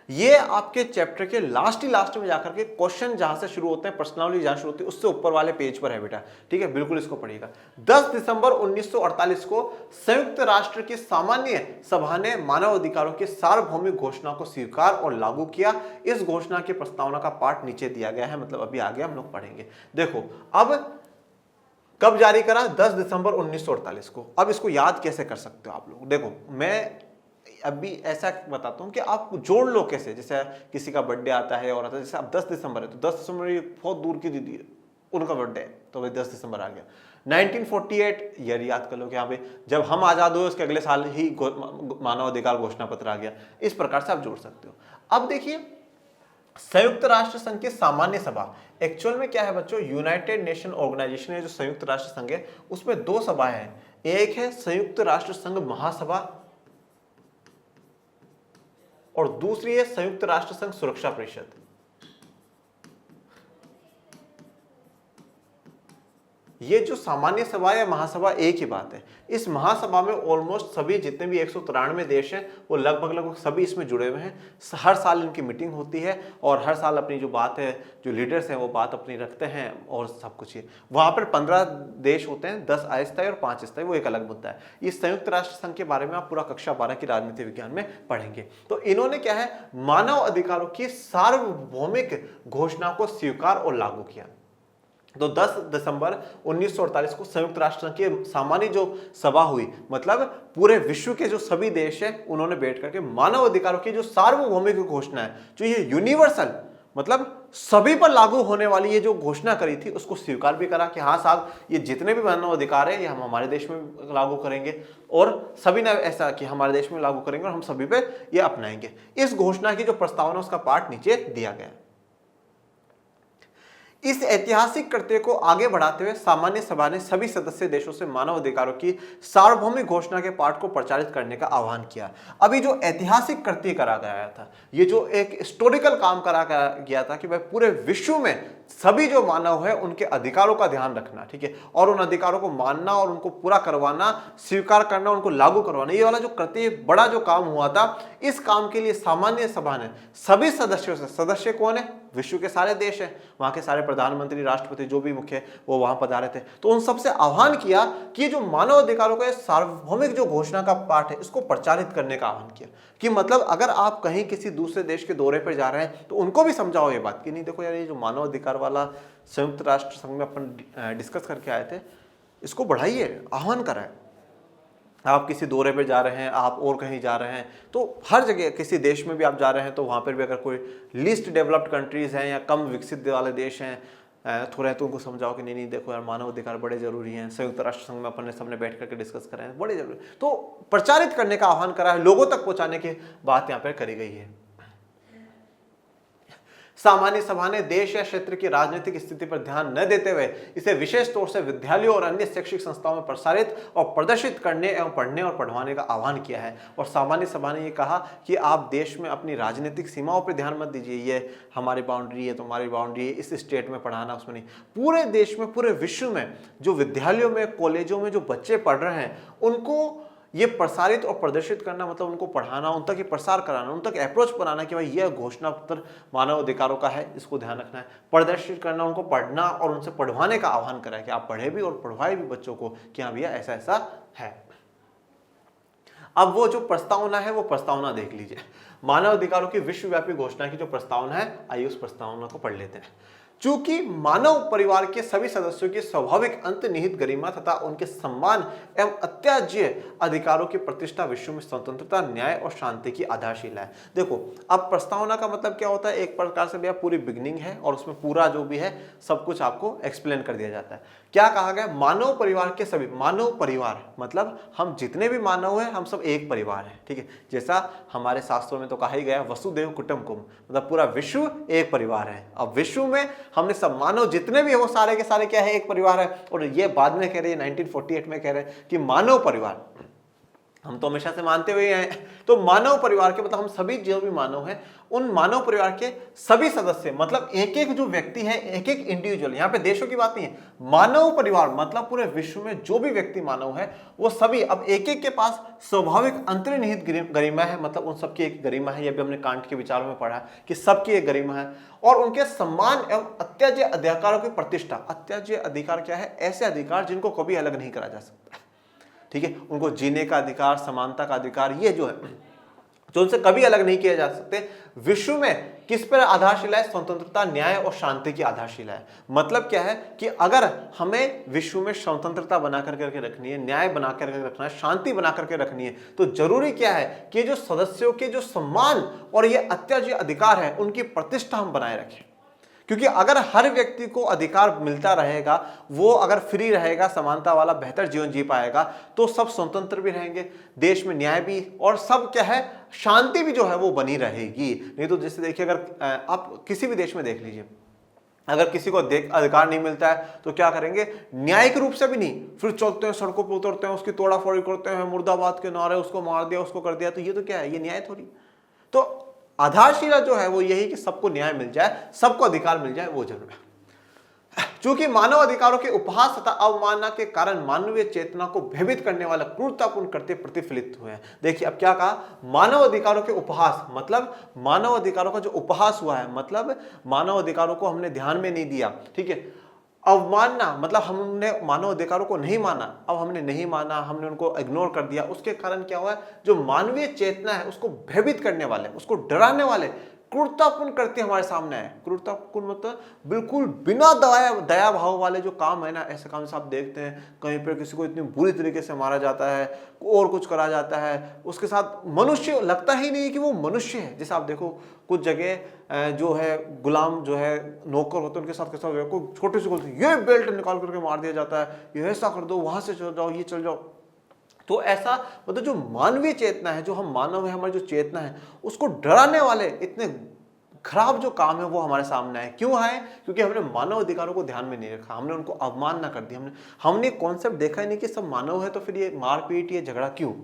ये आपके चैप्टर के लास्ट में जाकर के क्वेश्चन जहां से शुरू होते हैं, प्रश्नावली जहां शुरू होती है, उससे ऊपर वाले पेज पर है बेटा। ठीक है, बिल्कुल इसको पढ़िएगा। 10 दिसंबर 1948 को संयुक्त राष्ट्र की सामान्य सभा ने मानव अधिकारों की सार्वभौमिक घोषणा को स्वीकार और लागू किया। इस घोषणा की प्रस्तावना का पाठ नीचे दिया गया है, मतलब अभी आगे हम लोग पढ़ेंगे। देखो अब कब जारी करा? 10 दिसंबर 1948 को। अब इसको याद कैसे कर सकते हो आप लोग? देखो मैं अभी ऐसा बताता हूं कि आप जोड़ लो कैसे। जैसे किसी का बर्थडे आता है और आता है, जैसे अब 10 दिसंबर है तो 10 दिसंबर बहुत दूर की दीदी है, उनका बर्थडे है तो भाई 10 दिसंबर आ गया। 1948 ईयर याद कर लो कि यहाँ पे जब हम आजाद हुए उसके अगले साल ही मानव अधिकार घोषणा पत्र आ गया। इस प्रकार से आप जोड़ सकते हो। अब देखिए संयुक्त राष्ट्र संघ की सामान्य सभा एक्चुअल में क्या है बच्चों? यूनाइटेड नेशन ऑर्गेनाइजेशन है जो संयुक्त राष्ट्र संघ है, उसमें दो सभाएं हैं। एक है संयुक्त राष्ट्र संघ महासभा और दूसरी है संयुक्त राष्ट्र संघ सुरक्षा परिषद। ये जो सामान्य सभा या महासभा एक ही बात है। इस महासभा में ऑलमोस्ट सभी जितने भी 193 देश हैं वो लगभग सभी इसमें जुड़े हुए हैं। हर साल इनकी मीटिंग होती है और हर साल अपनी जो बात है, जो लीडर्स हैं वो बात अपनी रखते हैं और सब कुछ है। वहां पर 15 देश होते हैं, 10 अस्थायी और 5 स्थायी, वो एक अलग मुद्दा है। इस संयुक्त राष्ट्र संघ के बारे में आप पूरा कक्षा 12 की राजनीति विज्ञान में पढ़ेंगे। तो इन्होंने क्या है, मानव अधिकारों की सार्वभौमिक घोषणा को स्वीकार और लागू किया। तो 10 दिसंबर 1948 को संयुक्त राष्ट्र संघ की सामान्य जो सभा हुई, मतलब पूरे विश्व के जो सभी देश हैं उन्होंने बैठ करके मानव अधिकारों की जो सार्वभौमिक घोषणा है, जो ये यूनिवर्सल मतलब सभी पर लागू होने वाली ये जो घोषणा करी थी, उसको स्वीकार भी करा कि हाँ साहब ये जितने भी मानव अधिकार है ये हम हमारे देश में लागू करेंगे और सभी ने ऐसा कि हमारे देश में लागू करेंगे और हम सभी पे ये अपनाएंगे। इस घोषणा की जो प्रस्तावना उसका पाठ नीचे दिया गया। इस ऐतिहासिक कृत्य को आगे बढ़ाते हुए सामान्य सभा ने सभी सदस्य देशों से मानव अधिकारों की सार्वभौमिक घोषणा के पाठ को प्रचारित करने का आह्वान किया। अभी जो ऐतिहासिक कृत्य करा गया था, ये जो एक हिस्टोरिकल काम करा गया था कि भाई पूरे विश्व में सभी जो मानव है उनके अधिकारों का ध्यान रखना, ठीक है, और उन अधिकारों को मानना और उनको पूरा करवाना, स्वीकार करना, उनको लागू करवाना, ये वाला जो कृत्य बड़ा जो काम हुआ था, इस काम के लिए सामान्य सभा ने सभी सदस्यों से, सदस्य कौन है? विश्व के सारे देश हैं, वहां के सारे प्रधानमंत्री, राष्ट्रपति जो भी मुख्य वो वहां पधारे थे, तो उन सबसे आह्वान किया कि जो मानव अधिकारों का सार्वभौमिक जो घोषणा का पाठ है इसको प्रचारित करने का आह्वान किया। कि मतलब अगर आप कहीं किसी दूसरे देश के दौरे पर जा रहे हैं तो उनको भी समझाओ ये बात कि नहीं देखो यार, ये जो मानव अधिकार वाला संयुक्त राष्ट्र संघ में अपन डिस्कस करके आए थे, इसको बढ़ाइए, आह्वान कराए। आप किसी दौरे पे जा रहे हैं, आप और कहीं जा रहे हैं, तो हर जगह किसी देश में भी आप जा रहे हैं तो वहाँ पर भी अगर कोई लीस्ट डेवलप्ड कंट्रीज़ हैं या कम विकसित वाले देश हैं थोड़े, तो उनको समझाओ कि नहीं देखो यार मानव अधिकार बड़े जरूरी हैं, संयुक्त राष्ट्र संघ में अपन ने सबने बैठ करके डिस्कस करें हैं, बड़े जरूरी। तो प्रचारित करने का आह्वान करा है, लोगों तक पहुँचाने की बात यहाँ पर करी गई है। सामान्य सभा ने देश या क्षेत्र की राजनीतिक स्थिति पर ध्यान न देते हुए इसे विशेष तौर से विद्यालयों और अन्य शैक्षिक संस्थाओं में प्रसारित और प्रदर्शित करने एवं पढ़ने और पढ़वाने का आह्वान किया है। और सामान्य सभा ने यह कहा कि आप देश में अपनी राजनीतिक सीमाओं पर ध्यान मत दीजिए, ये हमारी बाउंड्री है, तुम्हारी बाउंड्री है, इस स्टेट में पढ़ाना, उसमें नहीं। पूरे देश में, पूरे विश्व में जो विद्यालयों में, कॉलेजों में जो बच्चे पढ़ रहे हैं, उनको ये प्रसारित और प्रदर्शित करना, मतलब उनको पढ़ाना, उन तक ये प्रसार कराना, उन तक अप्रोच बनाना कि भाई यह घोषणा पत्र मानव अधिकारों का है, इसको ध्यान रखना है। प्रदर्शित करना, उनको पढ़ना और उनसे पढ़वाने का आह्वान करा कि आप पढ़े भी और पढ़वाए भी बच्चों को कि हाँ भैया ऐसा ऐसा है। अब वो जो प्रस्तावना है वो प्रस्तावना देख लीजिए। मानव अधिकारों की विश्वव्यापी घोषणा की जो प्रस्तावना है, आइए उस प्रस्तावना को पढ़ लेते हैं। चूंकि मानव परिवार के सभी सदस्यों की स्वाभाविक अंतर्निहित गरिमा तथा उनके सम्मान एवं अत्याज्य अधिकारों की प्रतिष्ठा विश्व में स्वतंत्रता, न्याय और शांति की आधारशिला है। देखो, अब प्रस्तावना का मतलब क्या होता है? एक प्रकार से भैया पूरी बिगनिंग है और उसमें पूरा जो भी है सब कुछ आपको एक्सप्लेन कर दिया जाता है। क्या कहा गया? मानव परिवार के सभी, मानव परिवार मतलब हम जितने भी मानव हैं हम सब एक परिवार है, ठीक है। जैसा हमारे शास्त्रों में तो कहा ही गया वसुदेव कुटुंबकम, मतलब पूरा विश्व एक परिवार है। अब विश्व में हमने सब मानव जितने भी है वो सारे के सारे क्या है? एक परिवार है। और ये बाद में कह रहे हैं, 1948 में कह रहे हैं कि मानव परिवार, हम तो हमेशा से मानते हुए हैं। तो मानव परिवार के मतलब हम सभी जो भी मानव हैं, उन मानव परिवार के सभी सदस्य, मतलब एक एक जो व्यक्ति है, एक एक इंडिविजुअल, यहाँ पे देशों की बात नहीं है, मानव परिवार मतलब पूरे विश्व में जो भी व्यक्ति मानव है वो सभी अब एक एक के पास स्वाभाविक अंतर्निहित गरिमा है, मतलब उन सबकी एक गरिमा है। ये भी हमने कांट के विचारों में पढ़ा कि सबकी एक गरिमा है। और उनके सम्मान एवं अत्याज्य अधिकारों की प्रतिष्ठा। अत्याज्य अधिकार क्या है? ऐसे अधिकार जिनको कभी अलग नहीं करा जा सकता, ठीक है। उनको जीने का अधिकार, समानता का अधिकार, ये जो है जो उनसे कभी अलग नहीं किए जा सकते। विश्व में किस पर आधारशिला है? स्वतंत्रता, न्याय और शांति की आधारशिला है। मतलब क्या है कि अगर हमें विश्व में स्वतंत्रता बना करके रखनी है, न्याय बना करके रखना है, शांति बना करके रखनी है, तो जरूरी क्या है कि जो सदस्यों के जो सम्मान और ये अत्याज्य अधिकार है उनकी प्रतिष्ठा हम बनाए रखें। क्योंकि अगर हर व्यक्ति को अधिकार मिलता रहेगा, वो अगर फ्री रहेगा, समानता वाला बेहतर जीवन जी पाएगा, तो सब स्वतंत्र भी रहेंगे, देश में न्याय भी, और सब क्या है, शांति भी जो है वो बनी रहेगी। नहीं तो जैसे देखिए, अगर आप किसी भी देश में देख लीजिए, अगर किसी को अधिकार नहीं मिलता है तो क्या करेंगे? न्यायिक रूप से भी नहीं, फिर चलते हैं, सड़कों पर उतरते हैं, उसकी तोड़ाफोड़ी करते हैं, मुर्दाबाद के नारे, उसको मार दिया, उसको कर दिया। तो ये तो क्या है? ये न्याय थोड़ी। तो आधारशिला जो है वो यही कि सबको न्याय मिल जाए, सबको अधिकार मिल जाए, वो जरूर है। चूंकि मानव अधिकारों के उपहास तथा अवमानना के कारण मानवीय चेतना को भयभीत करने वाला क्रूरतापूर्ण कृत्य प्रतिफलित हुए हैं। देखिए अब क्या कहा? मानव अधिकारों के उपहास, मतलब मानव अधिकारों का जो उपहास हुआ है, मतलब मानव अधिकारों को हमने ध्यान में नहीं दिया, ठीक है। अवमानना मतलब हमने मानव अधिकारों को नहीं माना, अब हमने नहीं माना, हमने उनको इग्नोर कर दिया, उसके कारण क्या हुआ है? जो मानवीय चेतना है उसको भयभीत करने वाले, उसको डराने वाले क्रूरतापूर्ण करते हमारे सामने है। क्रूरतापूर्ण मतलब बिल्कुल बिना दया भाव वाले जो काम है ना, ऐसे काम से आप देखते हैं कहीं पर किसी को इतनी बुरी तरीके से मारा जाता है और कुछ करा जाता है, उसके साथ मनुष्य लगता ही नहीं कि वो मनुष्य है। जैसे आप देखो कुछ जगह जो है गुलाम जो है नौकर होते हैं, उनके साथ कैसा छोटे से ये बेल्ट निकाल करके मार दिया जाता है, ये ऐसा कर दो, वहां से चल जाओ, ये चल जाओ। तो ऐसा मतलब जो मानवीय चेतना है, जो हम मानव है, हमारी जो चेतना है, उसको डराने वाले इतने खराब जो काम है वो हमारे सामने है। क्यों है? क्योंकि हमने मानव अधिकारों को ध्यान में नहीं रखा, हमने उनको अवमानना कर दी, हमने कॉन्सेप्ट देखा ही नहीं कि सब मानव है, तो फिर ये मारपीट, ये झगड़ा क्यों?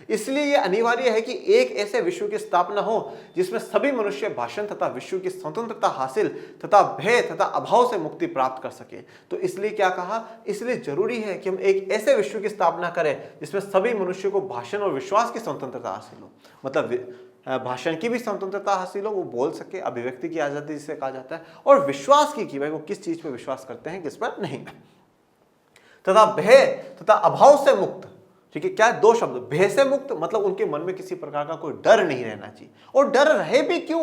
इसलिए यह अनिवार्य है कि एक ऐसे विश्व की स्थापना हो जिसमें सभी मनुष्य भाषण तथा विश्व की स्वतंत्रता हासिल तथा भय तथा अभाव से मुक्ति प्राप्त कर सके। तो इसलिए क्या कहा? इसलिए जरूरी है कि हम एक ऐसे विश्व की स्थापना करें जिसमें सभी मनुष्य को भाषण और विश्वास की स्वतंत्रता हासिल हो, मतलब भाषण की भी स्वतंत्रता हासिल हो, वो बोल सके, अभिव्यक्ति की आजादी जिसे कहा जाता है, और विश्वास की भाई वो किस चीज पर विश्वास करते हैं, किस पर नहीं, तथा भय तथा अभाव से मुक्त। ठीक है, क्या है? दो शब्द, भय से मुक्त मतलब उनके मन में किसी प्रकार का कोई डर नहीं रहना चाहिए। और डर रहे भी क्यों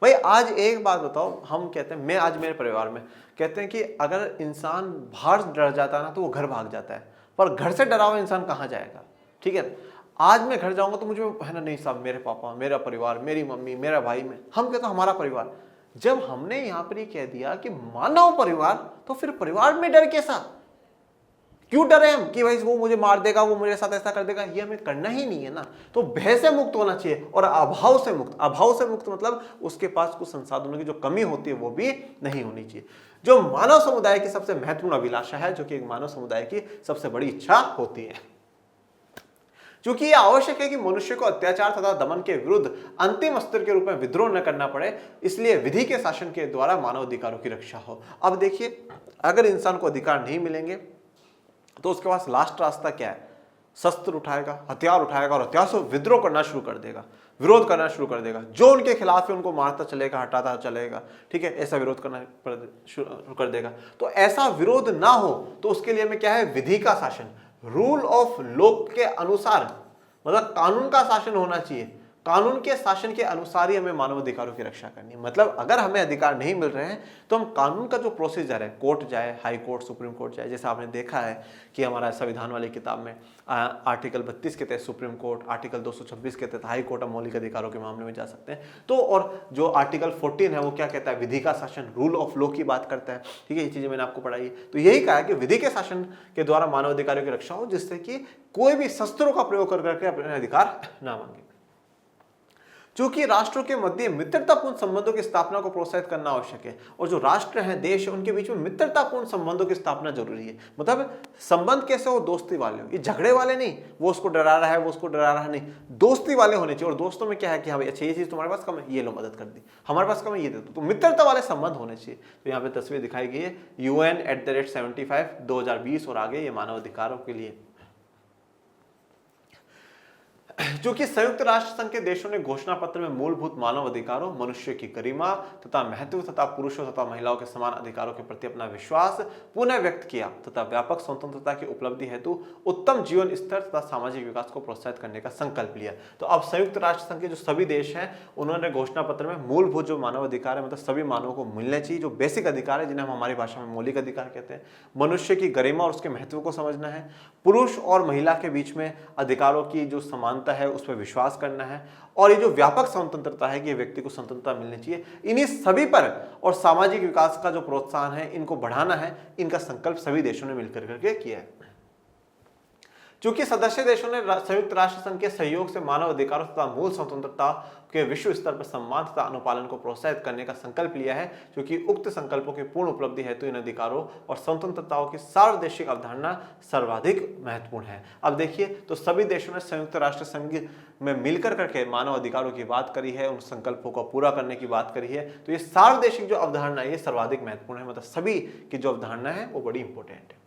भाई? आज एक बात बताओ, हम कहते हैं, मैं आज मेरे परिवार में कहते हैं कि अगर इंसान बाहर डर जाता है ना तो वो घर भाग जाता है, पर घर से डरा हुआ इंसान कहाँ जाएगा? ठीक है, आज मैं घर जाऊंगा तो मुझे है ना, नहीं साहब मेरे पापा, मेरा परिवार, मेरी मम्मी, मेरा भाई, में हम कहते हैं हमारा परिवार। जब हमने यहाँ पर कह दिया कि मानव परिवार, तो फिर परिवार में डर कैसा? क्यों डरे हम कि भाई वो मुझे मार देगा, वो मेरे साथ ऐसा कर देगा, ये हमें करना ही नहीं है ना। तो भय से मुक्त होना चाहिए और अभाव से मुक्त। अभाव से मुक्त मतलब उसके पास कुछ संसाधनों की जो कमी होती है वो भी नहीं होनी चाहिए। जो मानव समुदाय की सबसे महत्वपूर्ण अभिलाषा है, जो कि एक मानव समुदाय की सबसे बड़ी इच्छा होती है। क्योंकि यह आवश्यक है कि मनुष्य को अत्याचार तथा दमन के विरुद्ध अंतिम अस्त्र के रूप में विद्रोह न करना पड़े, इसलिए विधि के शासन के द्वारा मानव अधिकारों की रक्षा हो। अब देखिए, अगर इंसान को अधिकार नहीं मिलेंगे तो उसके पास लास्ट रास्ता क्या है? शस्त्र उठाएगा, हथियार उठाएगा और हथियार से विद्रोह करना शुरू कर देगा, विरोध करना शुरू कर देगा। जो उनके खिलाफ है उनको मारता चलेगा, हटाता चलेगा, ठीक है, ऐसा विरोध करना शुरू कर देगा। तो ऐसा विरोध ना हो तो उसके लिए हमें क्या है? विधि का शासन, रूल ऑफ लॉ के अनुसार, मतलब कानून का शासन होना चाहिए। कानून के शासन के अनुसार ही हमें मानव अधिकारों की रक्षा करनी है। मतलब अगर हमें अधिकार नहीं मिल रहे हैं तो हम कानून का जो प्रोसीजर है, कोर्ट जाए, हाई कोर्ट, सुप्रीम कोर्ट जाए। जैसे आपने देखा है कि हमारा संविधान वाली किताब में आर्टिकल 32 के तहत सुप्रीम कोर्ट, आर्टिकल 226 के तहत हाई कोर्ट, हम मौलिक अधिकारों के मामले में जा सकते हैं। तो और जो आर्टिकल 14 है वो क्या कहता है? विधि का शासन, रूल ऑफ लॉ की बात करता है, ठीक है। ये चीजें मैंने आपको पढ़ाई है। तो यही कहा है कि विधि के शासन के द्वारा मानव अधिकारों की रक्षा हो, जिससे कि कोई भी शस्त्रों का प्रयोग करके अपने अधिकार ना मांगे। चूंकि राष्ट्रों के मध्य मित्रतापूर्ण संबंधों की स्थापना को प्रोत्साहित करना आवश्यक है, और जो राष्ट्र हैं, देश है, उनके बीच में मित्रतापूर्ण संबंधों की स्थापना जरूरी है। मतलब संबंध कैसे हो? दोस्ती वाले हो, ये झगड़े वाले नहीं, वो उसको डरा रहा है, वो उसको डरा रहा नहीं, दोस्ती वाले होने चाहिए। और दोस्तों में क्या है कि हाँ भाई, अच्छा ये चीज तुम्हारे पास कम है, ये लो मदद कर दी, हमारे पास कम है, ये दे दो। तो मित्रता वाले संबंध होने चाहिए। तो यहाँ पे तस्वीर दिखाई गई है UN@75 2020 और आगे, ये मानव अधिकारों के लिए। जो कि संयुक्त राष्ट्र संघ के देशों ने घोषणा पत्र में मूलभूत मानव अधिकारों, मनुष्य की गरिमा तथा महत्व तथा पुरुषों तथा महिलाओं के समान अधिकारों के प्रति अपना विश्वास पुनः व्यक्त किया तथा व्यापक स्वतंत्रता की उपलब्धि हेतु उत्तम जीवन स्तर तथा सामाजिक विकास को प्रोत्साहित करने का संकल्प लिया। तो अब संयुक्त राष्ट्र संघ के जो सभी देश हैं, उन्होंने घोषणा पत्र में मूलभूत जो मानव अधिकार है, मतलब सभी मानवों को मिलने चाहिए, जो बेसिक अधिकार है, जिन्हें हम हमारी भाषा में मौलिक अधिकार कहते हैं। मनुष्य की गरिमा और उसके महत्व को समझना है, पुरुष और महिला के बीच में अधिकारों की जो समानता है उस पर विश्वास करना है, और ये जो व्यापक स्वतंत्रता है कि व्यक्ति को स्वतंत्रता मिलनी चाहिए, इन्हीं सभी पर, और सामाजिक विकास का जो प्रोत्साहन है, इनको बढ़ाना है, इनका संकल्प सभी देशों ने मिलकर करके किया है। चूंकि सदस्य देशों ने संयुक्त राष्ट्र संघ के सहयोग से मानव अधिकारों तथा मूल स्वतंत्रता के विश्व स्तर पर सम्मान तथा अनुपालन को प्रोत्साहित करने का संकल्प लिया है, क्योंकि उक्त संकल्पों की पूर्ण उपलब्धि हेतु इन अधिकारों और स्वतंत्रताओं की सार्वदेशिक अवधारणा सर्वाधिक महत्वपूर्ण है। अब देखिए, तो सभी देशों ने संयुक्त राष्ट्र संघ में मिलकर करके मानव अधिकारों की बात करी है, उन संकल्पों को पूरा करने की बात करी है। तो ये सार्वदेशिक जो अवधारणा है, ये सर्वाधिक महत्वपूर्ण है, मतलब सभी की जो अवधारणा है वो बड़ी इंपॉर्टेंट है।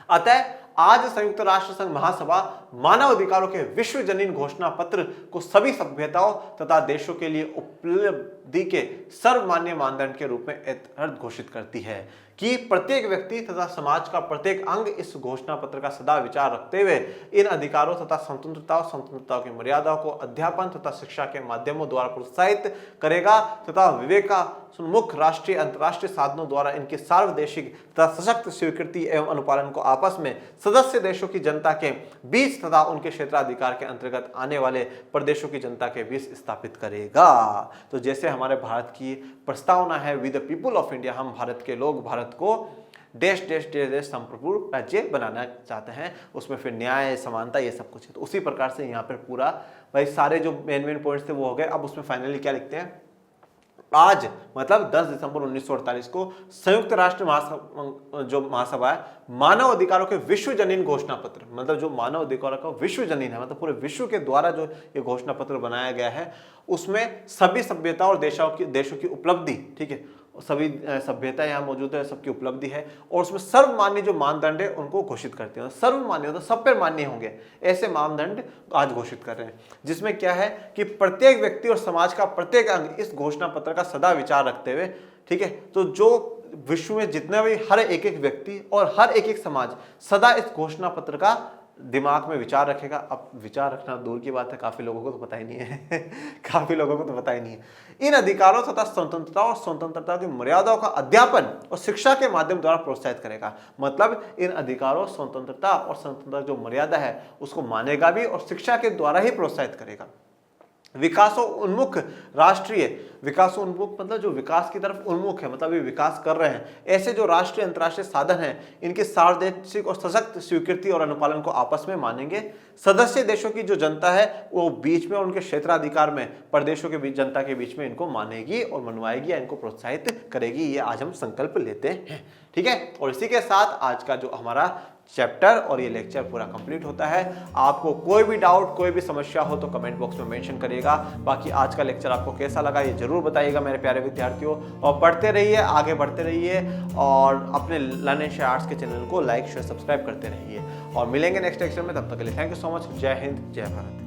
अतः आज संयुक्त राष्ट्र संघ महासभा मानव अधिकारों के विश्वजनीन घोषणा पत्र को सभी सभ्यताओं तथा देशों के लिए उपलब्धि के सर्वमान्य मानदंड के रूप में यथार्थ घोषित करती है कि प्रत्येक व्यक्ति तथा समाज का प्रत्येक अंग इस घोषणा पत्र का सदा विचार रखते हुए इन अधिकारों तथा स्वतंत्रताओं की मर्यादाओं को अध्यापन तथा शिक्षा के माध्यमों द्वारा प्रोत्साहित करेगा तथा विवेकान्मुख राष्ट्रीय अंतर्राष्ट्रीय साधनों द्वारा इनकी सार्वदेशिक तथा सशक्त स्वीकृति एवं अनुपालन को आपस में सदस्य देशों की जनता के बीच तथा उनके क्षेत्राधिकार के अंतर्गत आने वाले प्रदेशों की जनता के बीच स्थापित करेगा। तो जैसे हमारे भारत की प्रस्तावना है, with the people of India, हम भारत के लोग भारत को देश देश देश देश संप्रभु राज्य बनाना चाहते हैं, उसमें फिर न्याय, समानता, ये सब कुछ है। तो उसी प्रकार से यहाँ पर पूरा भाई सारे जो मेन पॉइंट्स थे वो हो गए। अब उसमें फाइनली क्या लिखते हैं? आज मतलब 10 दिसंबर 1948 को संयुक्त राष्ट्र महासभा है, मानव अधिकारों के विश्वजनीन घोषणा पत्र, मतलब जो मानव अधिकारों का विश्वजनीन है, मतलब पूरे विश्व के द्वारा जो ये घोषणा पत्र बनाया गया है, उसमें सभी सभ्यता और देशों की उपलब्धि, ठीक है, सभी सभ्यता यहाँ मौजूद है, सबकी उपलब्धि है, और उसमें सर्वमान्य जो मानदंड है उनको घोषित करते हैं। सर्वमान्य होता सब पर मान्य होंगे, ऐसे मानदंड आज घोषित कर रहे हैं, जिसमें क्या है कि प्रत्येक व्यक्ति और समाज का प्रत्येक अंग इस घोषणा पत्र का सदा विचार रखते हुए, ठीक है, तो जो विश्व में जितने भी हर एक व्यक्ति और हर एक समाज सदा इस घोषणा पत्र का दिमाग में विचार रखेगा। अब विचार रखना दूर की बात है, काफी लोगों को तो पता ही नहीं है काफी लोगों को तो पता ही नहीं है। इन अधिकारों तथा स्वतंत्रता और स्वतंत्रता की मर्यादाओं का अध्यापन और शिक्षा के माध्यम द्वारा प्रोत्साहित करेगा। मतलब इन अधिकारों, स्वतंत्रता और स्वतंत्रता जो मर्यादा है उसको मानेगा भी और शिक्षा के द्वारा ही प्रोत्साहित करेगा। विकासोन्मुख राष्ट्रीय, विकासोन्मुख मतलब जो विकास की तरफ उन्मुख है, मतलब ये विकास कर रहे हैं, ऐसे जो राष्ट्रीय अंतर्राष्ट्रीय साधन हैं इनकी सार्वदेशिक और सशक्त स्वीकृति और अनुपालन को आपस में मानेंगे। सदस्य देशों की जो जनता है वो बीच में, उनके क्षेत्राधिकार में प्रदेशों के बीच, जनता के बीच में इनको मानेगी और मनवाएगी या इनको प्रोत्साहित करेगी। ये आज हम संकल्प लेते हैं, ठीक है। और इसी के साथ आज का जो हमारा चैप्टर और ये लेक्चर पूरा कंप्लीट होता है। आपको कोई भी डाउट, कोई भी समस्या हो तो कमेंट बॉक्स में मेंशन करिएगा। बाकी आज का लेक्चर आपको कैसा लगा ये जरूर बताइएगा मेरे प्यारे विद्यार्थियों, और पढ़ते रहिए, आगे बढ़ते रहिए और अपने लर्न एंड शेयर आर्ट्स के चैनल को लाइक शेयर सब्सक्राइब करते रहिए। और मिलेंगे नेक्स्ट लेक्चर में, तब तक के लिए थैंक यू सो मच। जय हिंद, जय भारत।